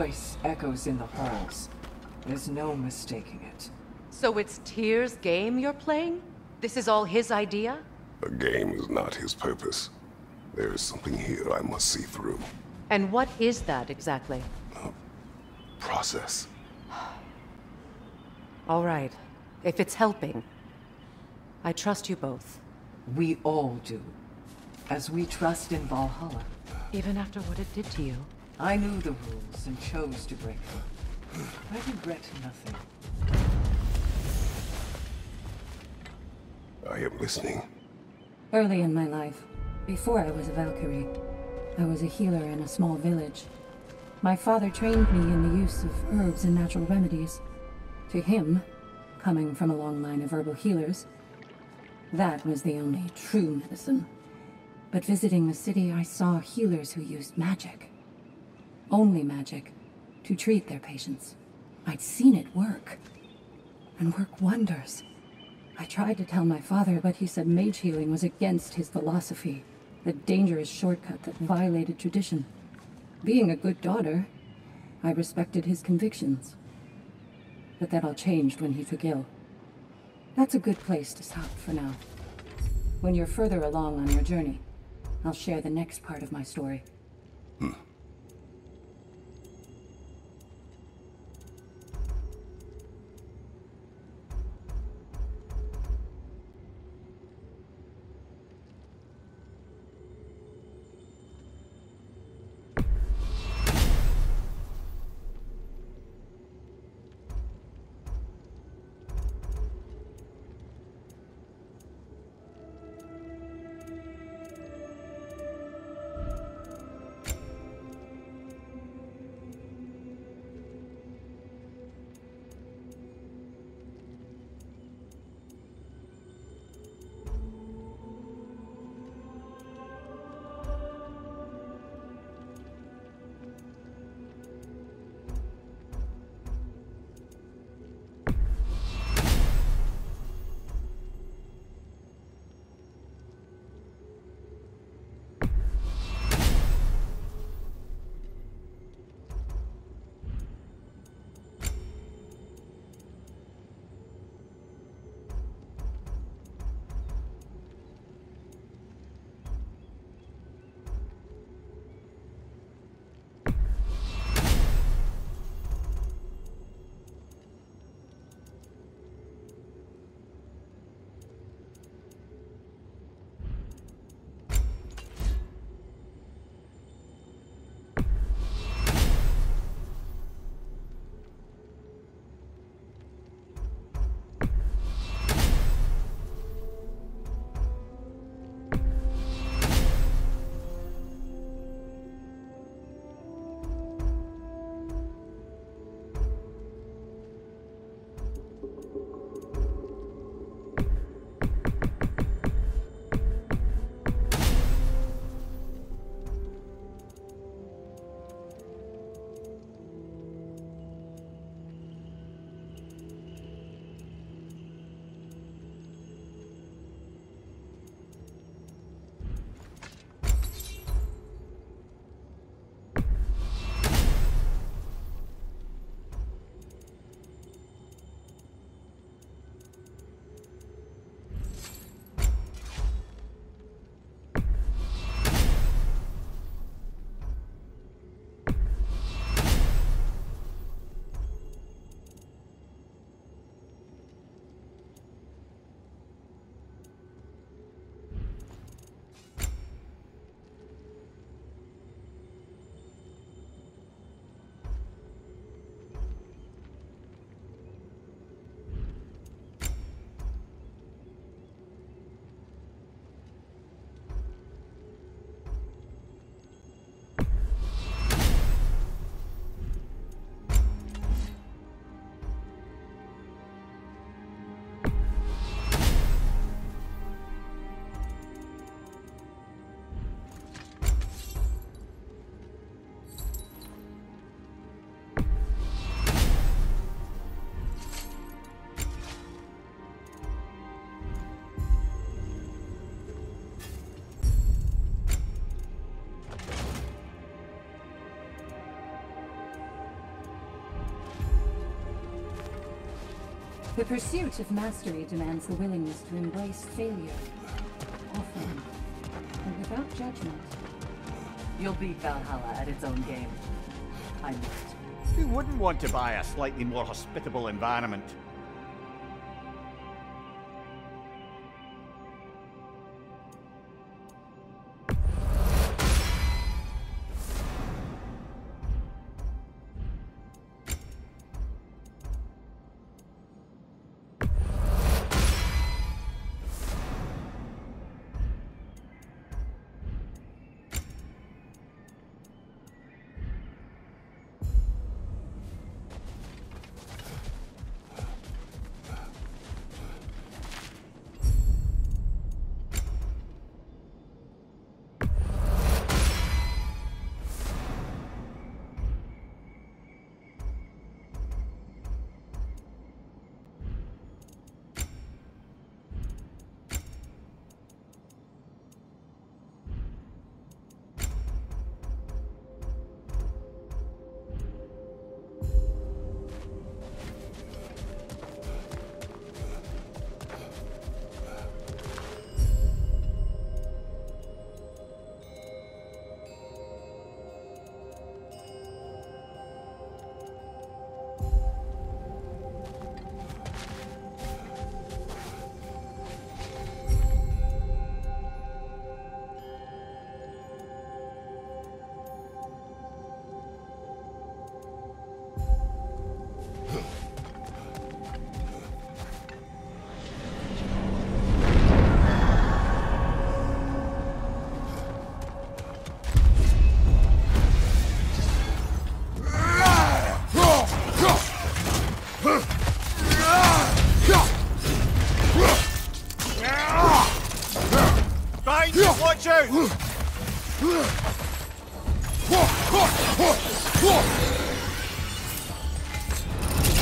voice echoes in the halls. There's no mistaking it. So it's Tyr's game you're playing? This is all his idea? A game is not his purpose. There is something here I must see through. And what is that exactly? Process. All right. If it's helping, I trust you both. We all do. As we trust in Valhalla. Even after what it did to you. I knew the rules and chose to break them. I regret nothing. I am listening. Early in my life, before I was a Valkyrie, I was a healer in a small village. My father trained me in the use of herbs and natural remedies. To him, coming from a long line of herbal healers, that was the only true medicine. But visiting the city, I saw healers who used magic. Only magic, to treat their patients. I'd seen it work. And work wonders. I tried to tell my father, but he said mage healing was against his philosophy. The dangerous shortcut that violated tradition. Being a good daughter, I respected his convictions. But that all changed when he took ill. That's a good place to stop for now. When you're further along on your journey, I'll share the next part of my story. The pursuit of mastery demands the willingness to embrace failure, often, and without judgment. You'll beat Valhalla at its own game. I know it. Who wouldn't want to buy a slightly more hospitable environment? Watch out!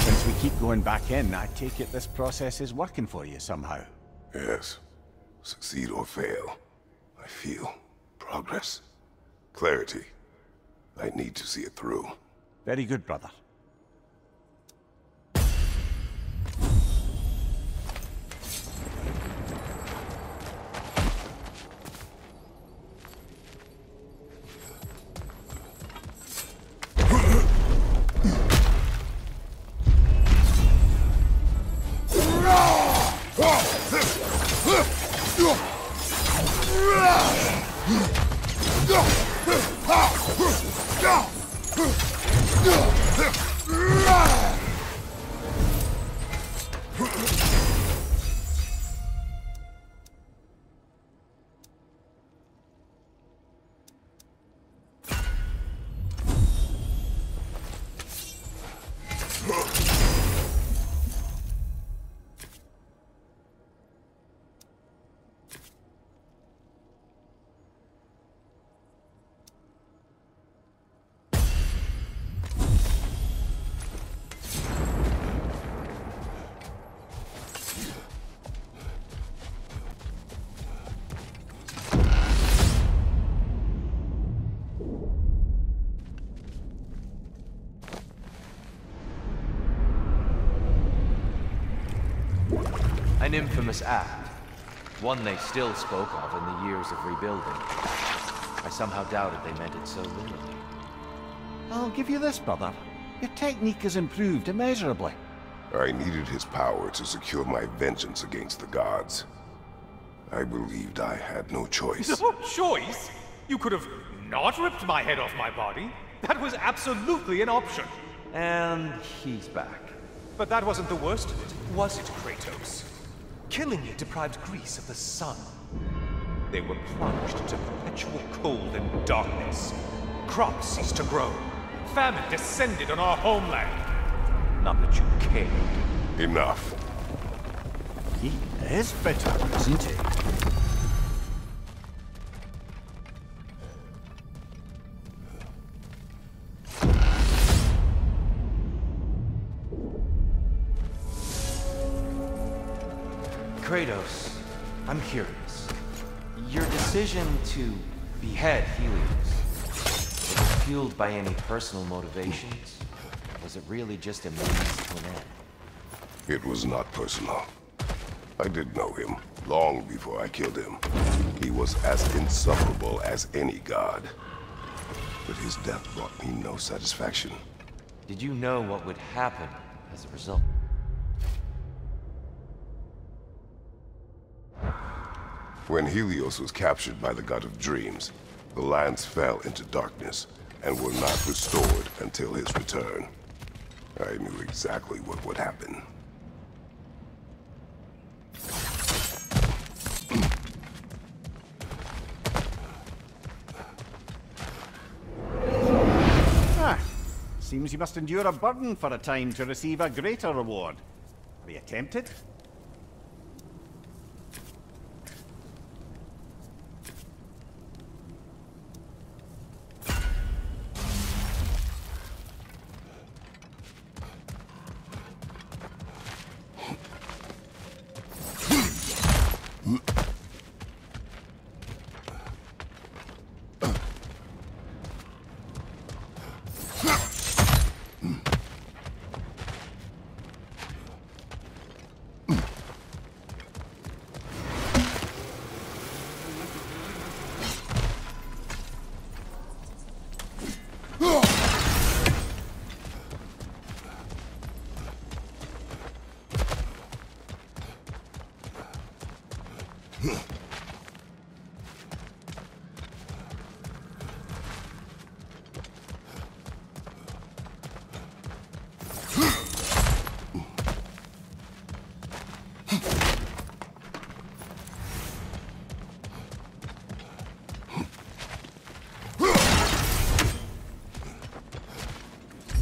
Since we keep going back in, I take it this process is working for you somehow. Yes. Succeed or fail, I feel progress. Clarity. I need to see it through. Very good, brother. An infamous act. One they still spoke of in the years of rebuilding. I somehow doubted they meant it so literally. I'll give you this, brother. Your technique has improved immeasurably. I needed his power to secure my vengeance against the gods. I believed I had no choice. No choice? You could have not ripped my head off my body. That was absolutely an option. And he's back. But that wasn't the worst of it, was it, Kratos? Killing you deprived Greece of the sun. They were plunged into perpetual cold and darkness. Crops ceased to grow. Famine descended on our homeland. Not that you cared. Enough. He is bitter, isn't he? Kratos, I'm curious. Your decision to behead Helios, was it fueled by any personal motivations? Or was it really just a means to an end? It was not personal. I did know him, long before I killed him. He was as insufferable as any god. But his death brought me no satisfaction. Did you know what would happen as a result? When Helios was captured by the god of dreams, the lands fell into darkness and were not restored until his return. I knew exactly what would happen. Seems you must endure a burden for a time to receive a greater reward. Are you tempted?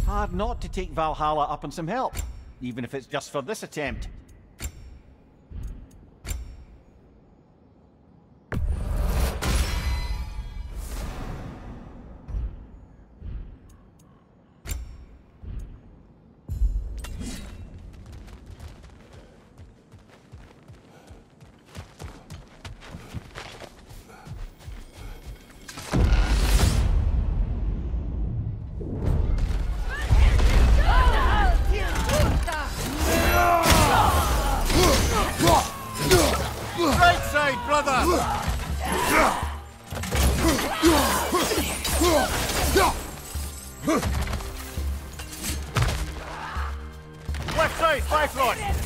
Hard not to take Valhalla up on some help, even if it's just for this attempt. Left side, Bifrost!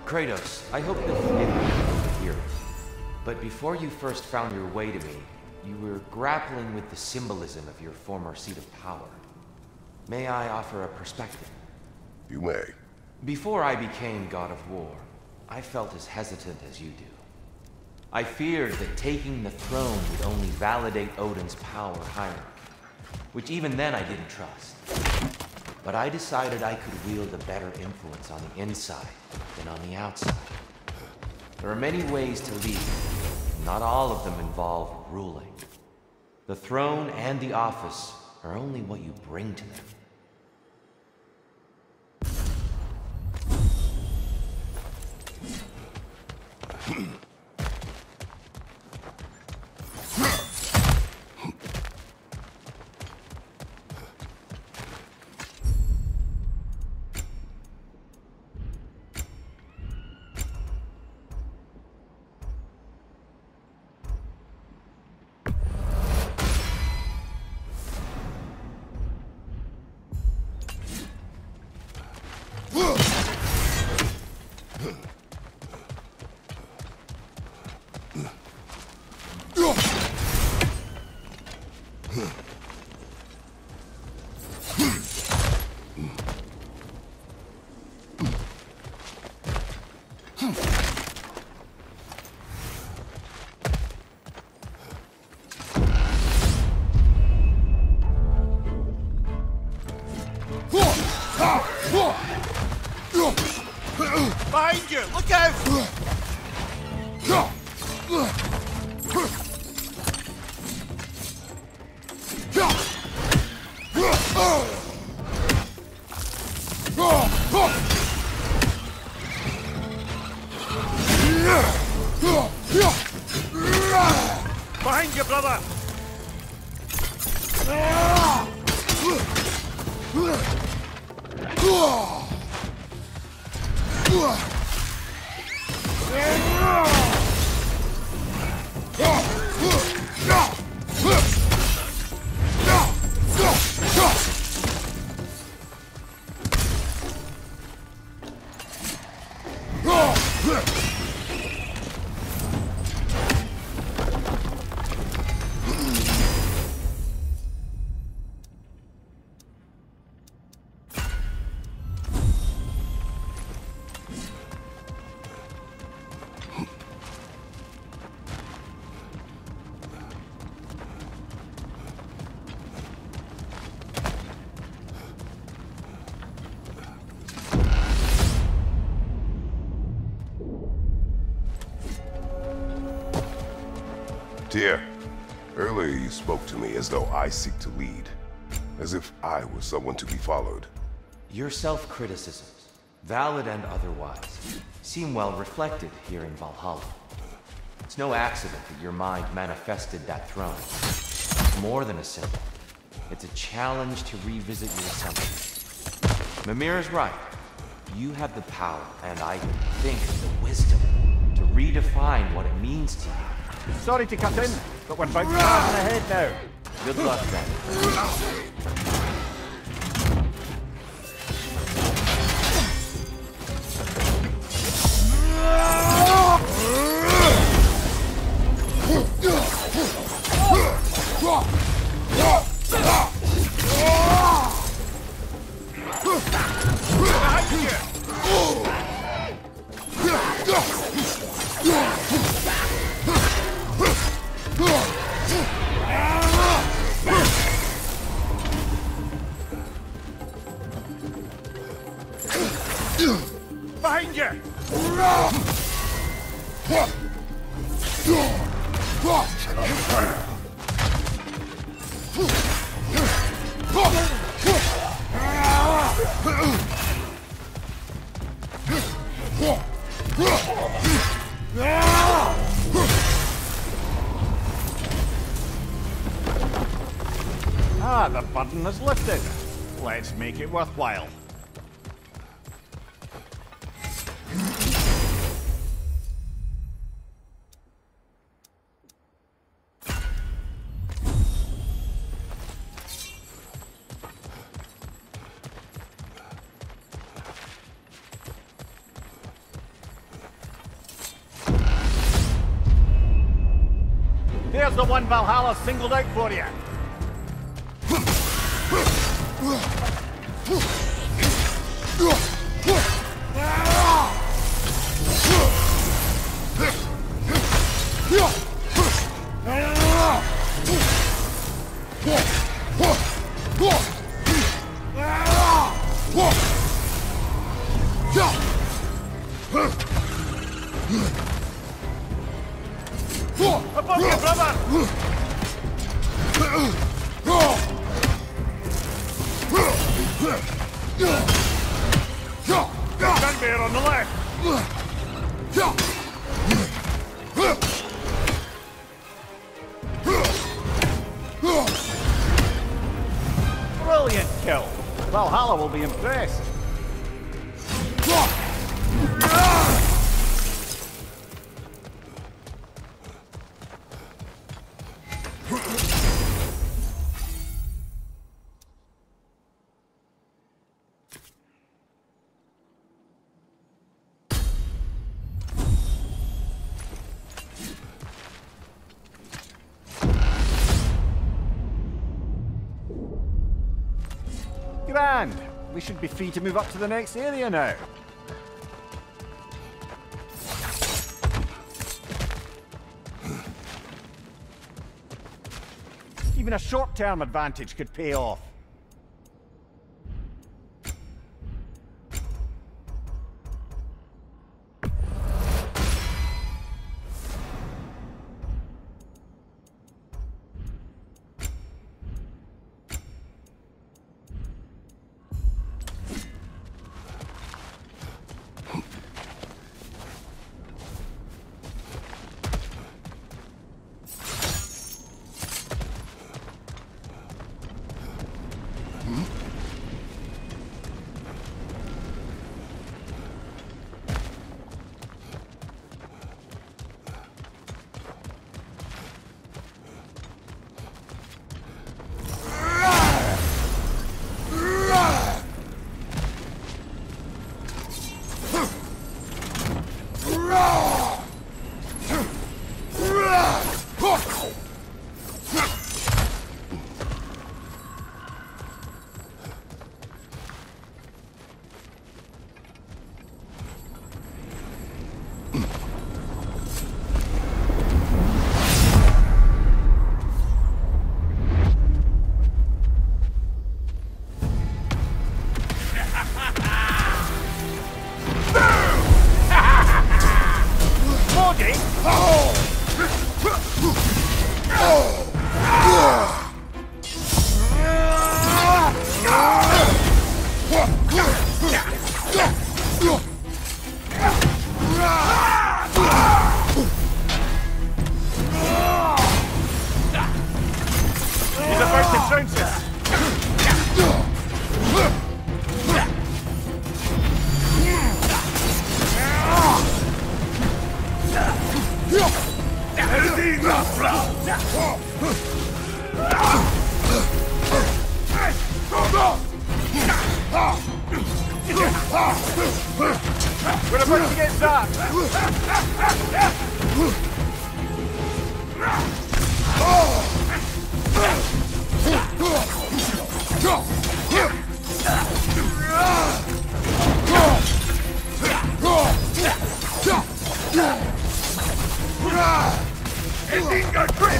Kratos, I hope you'll forgive me for hearing. But before you first found your way to me, you were grappling with the symbolism of your former seat of power. May I offer a perspective? You may. Before I became God of War, I felt as hesitant as you do. I feared that taking the throne would only validate Odin's power hierarchy. which even then I didn't trust. But I decided I could wield a better influence on the inside than on the outside. There are many ways to lead. Not all of them involve ruling. The throne and the office are only what you bring to them. Behind you! Look out! Behind you, brother! Dear, earlier you spoke to me as though I seek to lead, as if I were someone to be followed. Your self-criticisms, valid and otherwise, seem well reflected here in Valhalla. It's no accident that your mind manifested that throne. It's more than a symbol. It's a challenge to revisit your assumptions. Mimir is right. You have the power, and I think the wisdom, to redefine what it means to you. Sorry to cut in, but we're about to pass ahead now. Good luck, then. Behind you! Ah, the burden is lifted. Let's make it worthwhile. There's the one Valhalla singled out for you. Gunbear on the left! Brilliant kill! Valhalla will be impressed. Grand! We should be free to move up to the next area now. Even a short-term advantage could pay off. We're about to get zapped!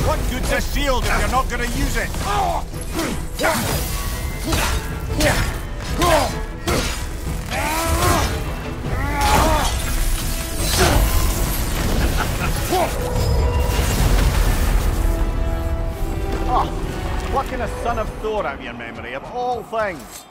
What good's a shield if you're not gonna use it? Oh, plucking a son of Thor out of your memory, of all things.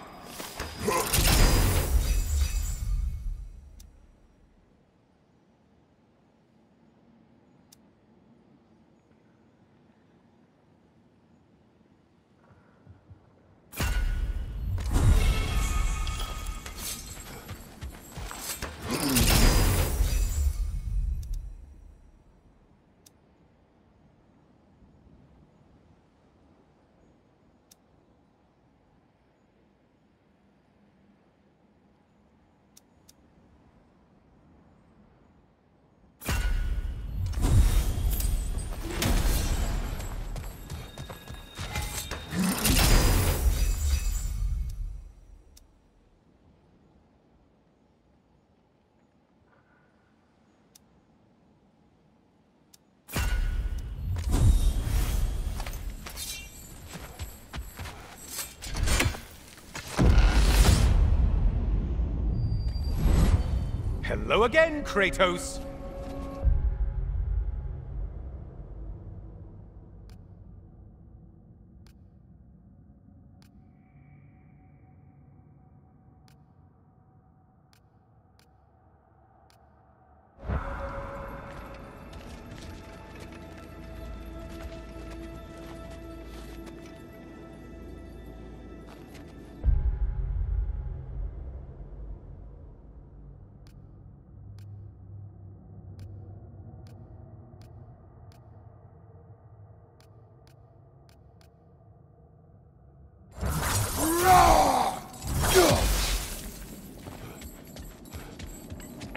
Hello again, Kratos!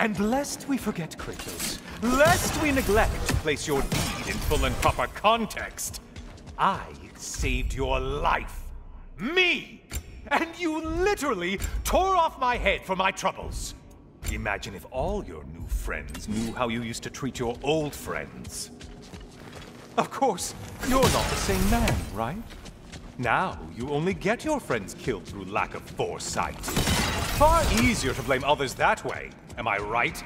And lest we forget, Kratos, lest we neglect to place your deed in full and proper context, I saved your life. Me! And you literally tore off my head for my troubles. Imagine if all your new friends knew how you used to treat your old friends. Of course, you're not the same man, right? Now, you only get your friends killed through lack of foresight. Far easier to blame others that way, am I right?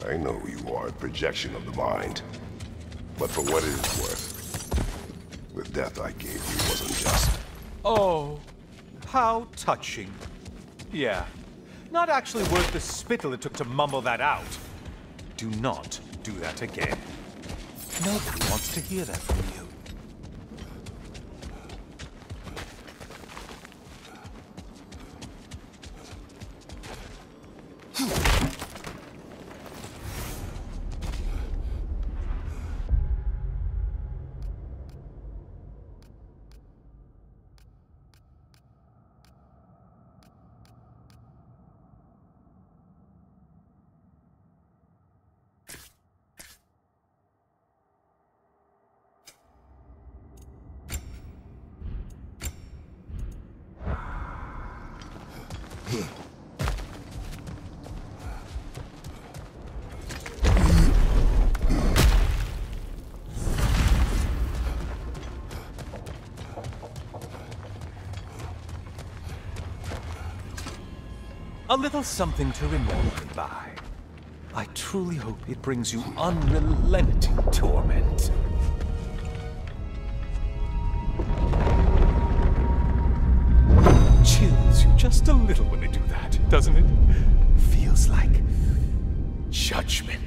I know you are a projection of the mind. But for what it is worth, the death I gave you wasn't just. Oh, how touching. Yeah, not actually worth the spittle it took to mumble that out. Do not do that again. Nobody wants to hear that from you. A little something to remember me by. I truly hope it brings you unrelenting torment. Chills you just a little when they do that, doesn't it? Feels like judgment.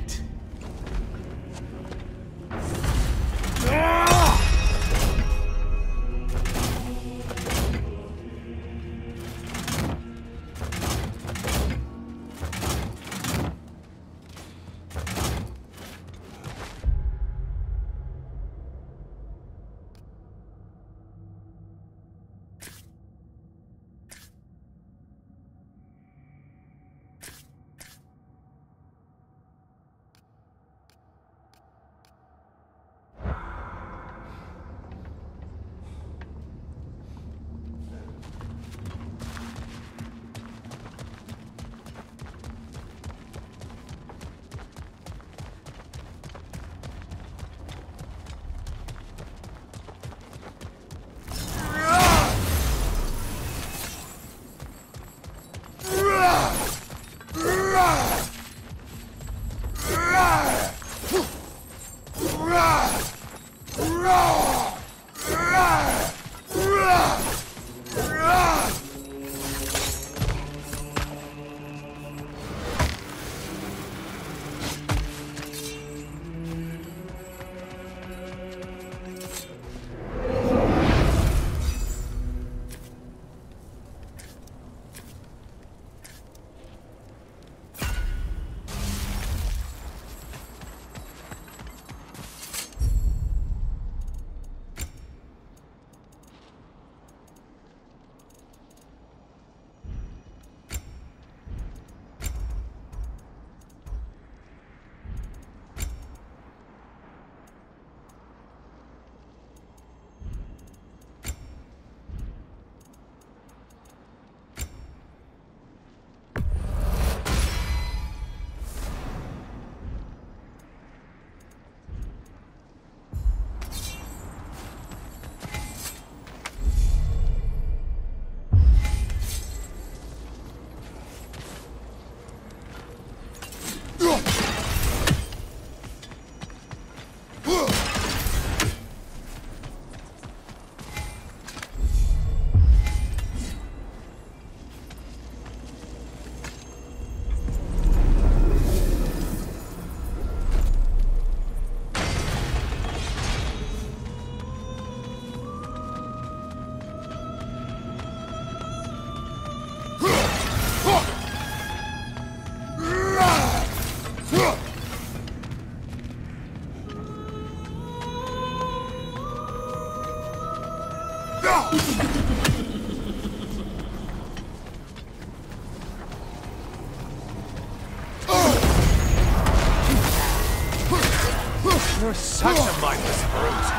such a mindless brute.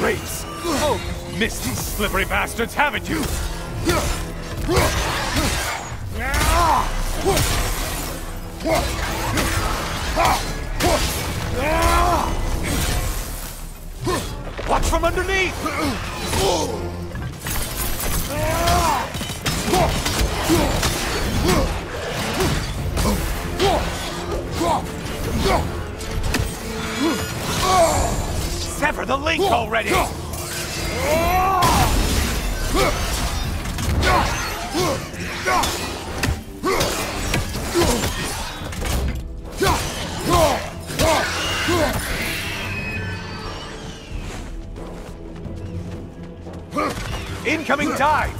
Race! Oh, missed these slippery bastards, haven't you? Watch from underneath! Sever the link already! Incoming dive!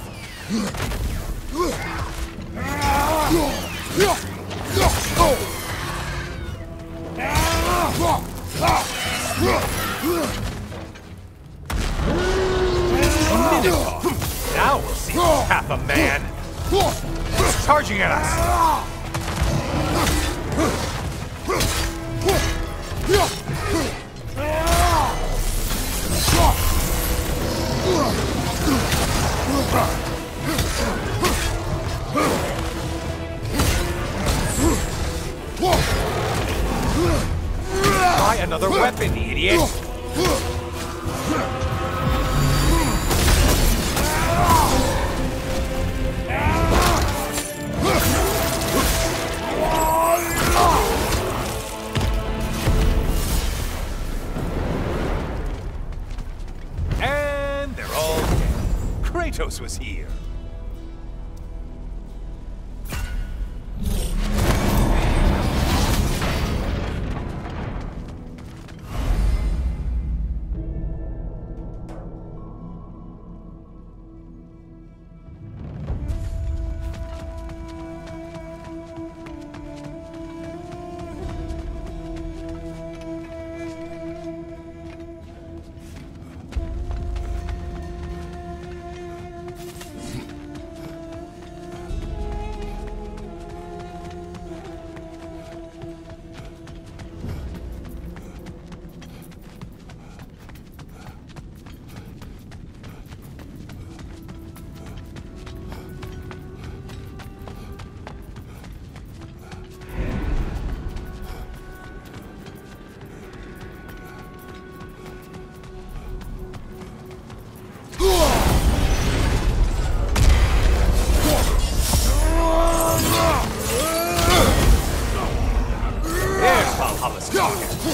Minotaur! Now we'll see who's half a man! It's charging at us! Try another weapon, idiot! And they're all dead. Kratos was here.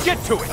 Get to it!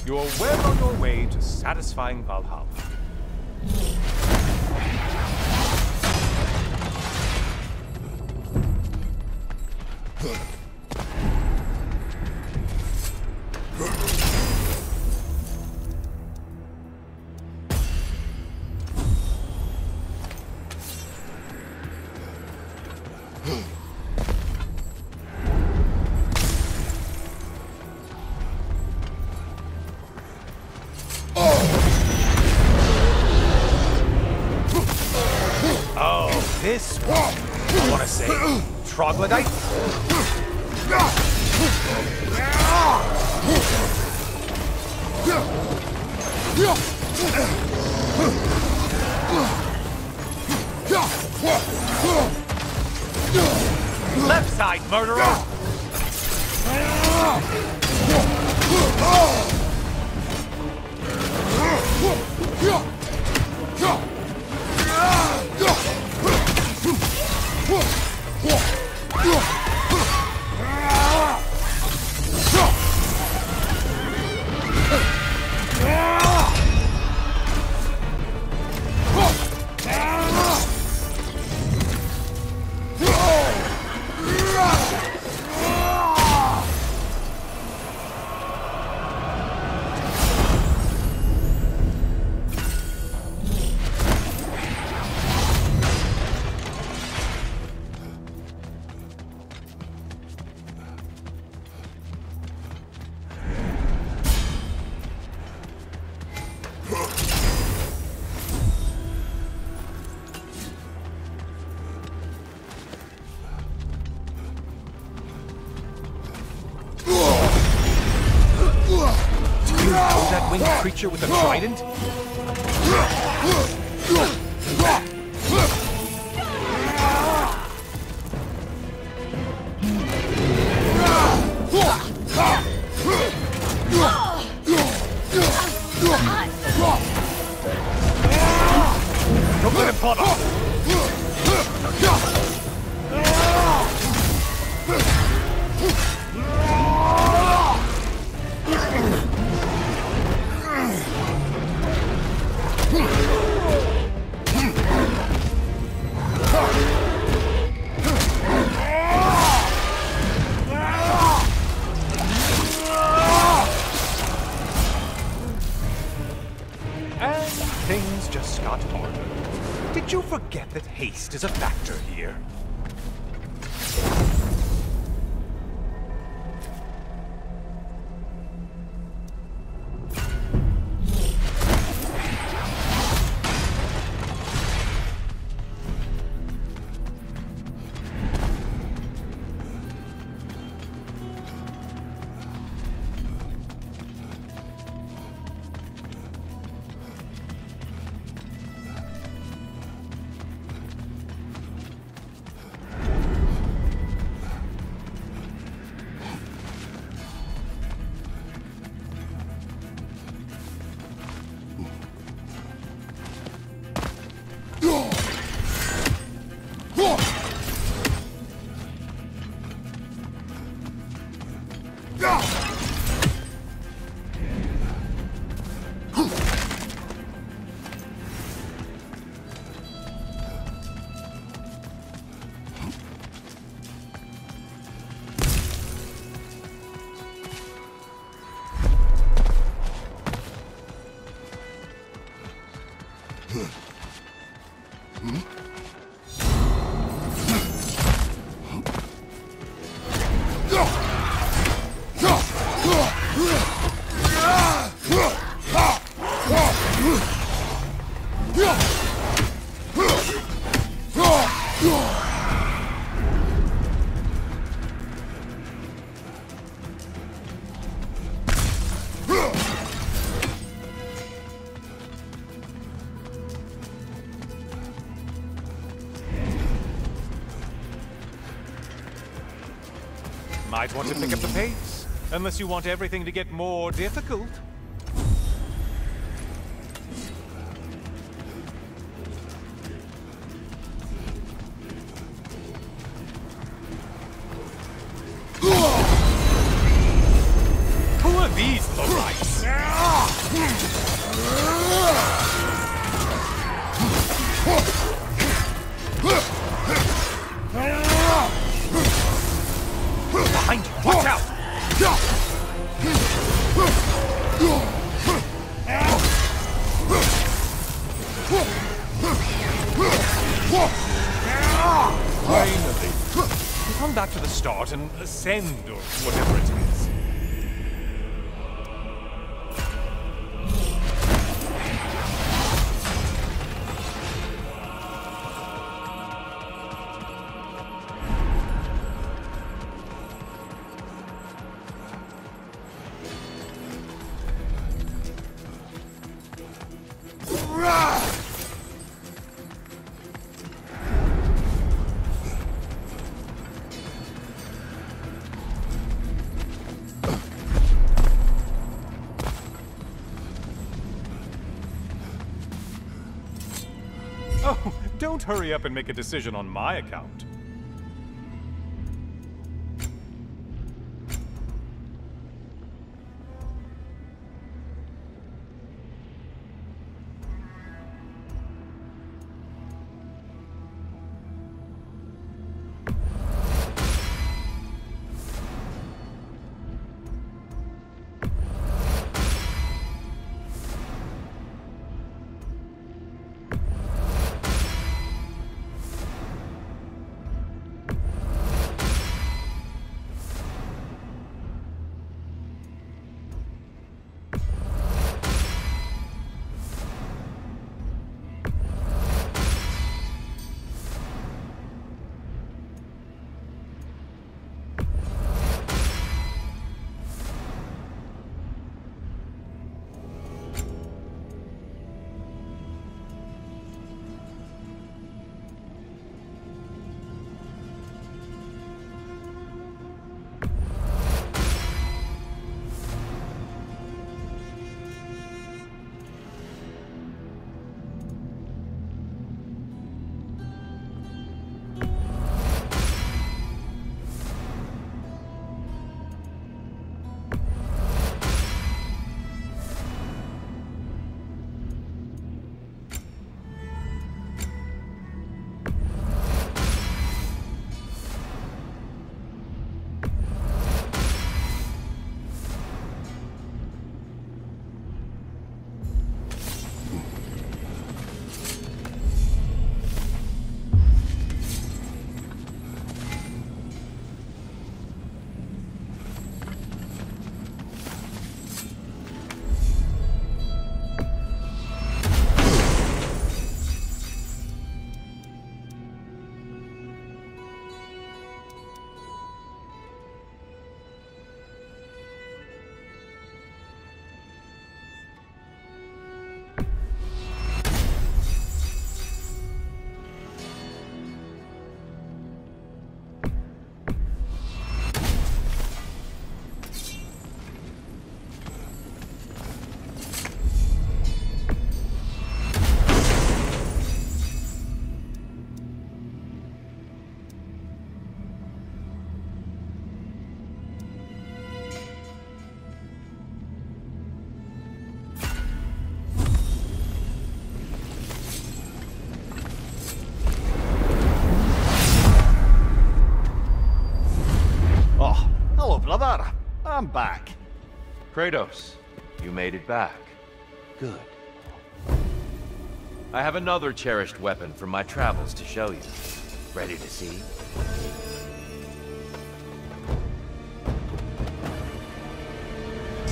You are well on your way to satisfying Valhalla. This one, I want to say, troglodyte? Left side, murderer! winged creature with a trident? Don't let him bother! And things just got harder. Did you forget that haste is a factor here? Might want to pick up the pace, unless you want everything to get more difficult. Who are these lowlifes? Behind you! Watch out! Finally! Come back to the start and ascend, or whatever it is. Oh, don't hurry up and make a decision on my account. I'm back. Kratos, you made it back. Good. I have another cherished weapon from my travels to show you. Ready to see?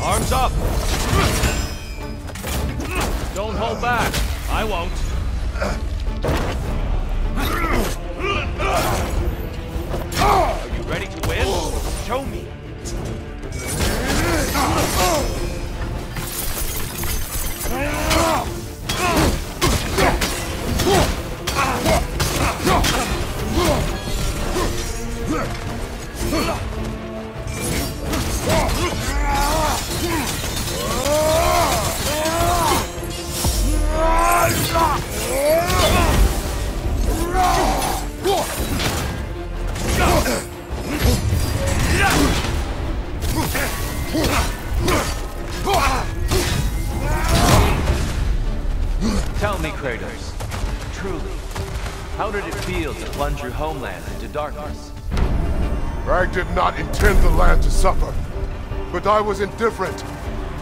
Arms up! Don't hold back. I won't. Are you ready to win? Show me. Tell me, Kratos, truly, how did it feel to plunge your homeland into darkness? Rag did not intend the land to suffer, but I was indifferent,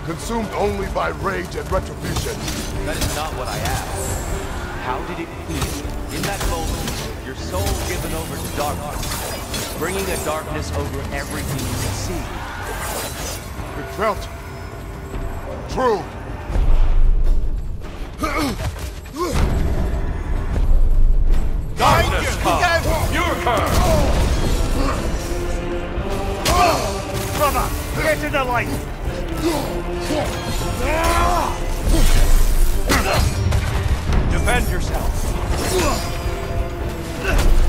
consumed only by rage and retribution. That is not what I asked. How did it feel, in that moment, your soul given over to darkness, bringing a darkness over everything you can see? It felt true. Darkness comes! Your turn! Brother, get to the light! Defend yourself.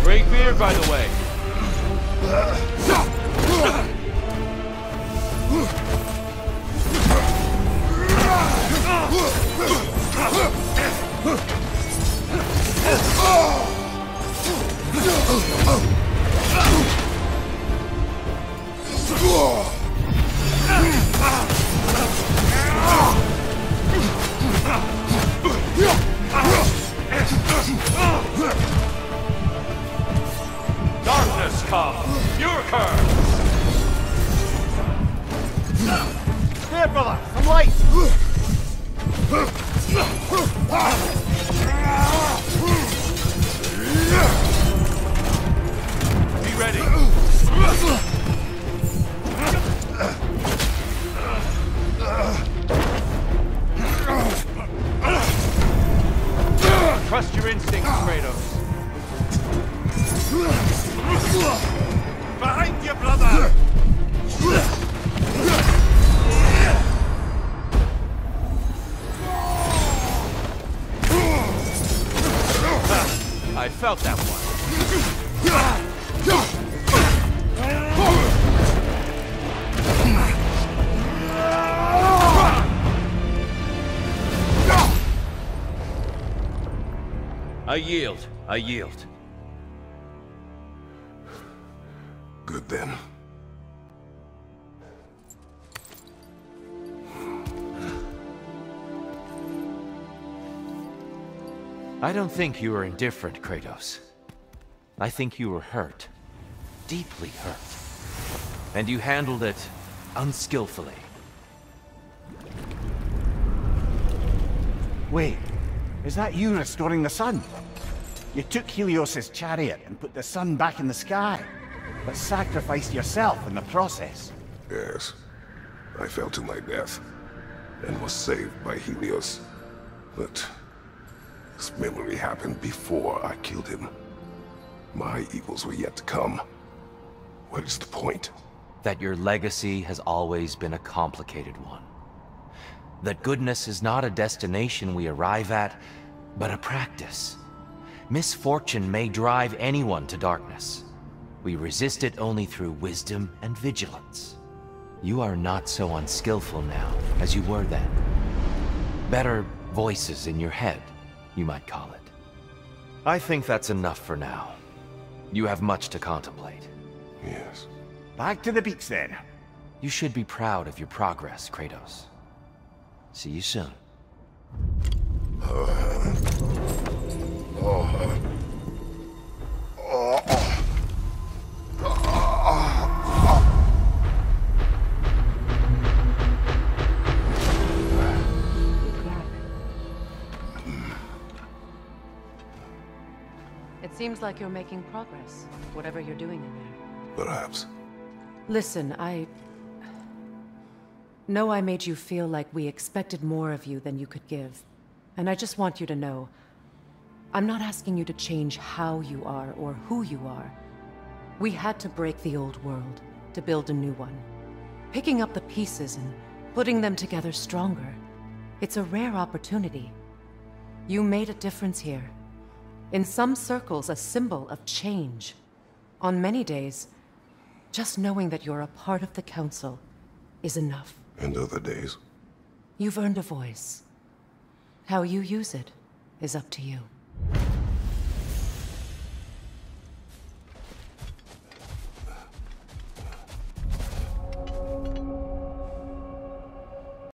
Great beard, by the way. Darkness come! Your curse! There, brother! Some light! Be ready! Trust your instincts, Kratos. Behind you, brother! I felt that one. I yield. I yield. Good then. I don't think you were indifferent, Kratos. I think you were hurt. Deeply hurt. And you handled it unskillfully. Wait, is that you restoring the sun? You took Helios's chariot and put the sun back in the sky, but sacrificed yourself in the process. Yes. I fell to my death, and was saved by Helios. But this memory happened before I killed him. My evils were yet to come. What is the point? That your legacy has always been a complicated one. That goodness is not a destination we arrive at, but a practice. Misfortune may drive anyone to darkness. We resist it only through wisdom and vigilance. You are not so unskillful now as you were then. Better voices in your head, you might call it. I think that's enough for now. You have much to contemplate. Yes. Back to the beach then. You should be proud of your progress, Kratos. See you soon. It seems like you're making progress, whatever you're doing in there. Perhaps. Listen, I know I made you feel like we expected more of you than you could give. And I just want you to know, I'm not asking you to change how you are or who you are. We had to break the old world to build a new one. Picking up the pieces and putting them together stronger. It's a rare opportunity. You made a difference here. In some circles, a symbol of change. On many days, just knowing that you're a part of the Council is enough. And other days? You've earned a voice. How you use it is up to you.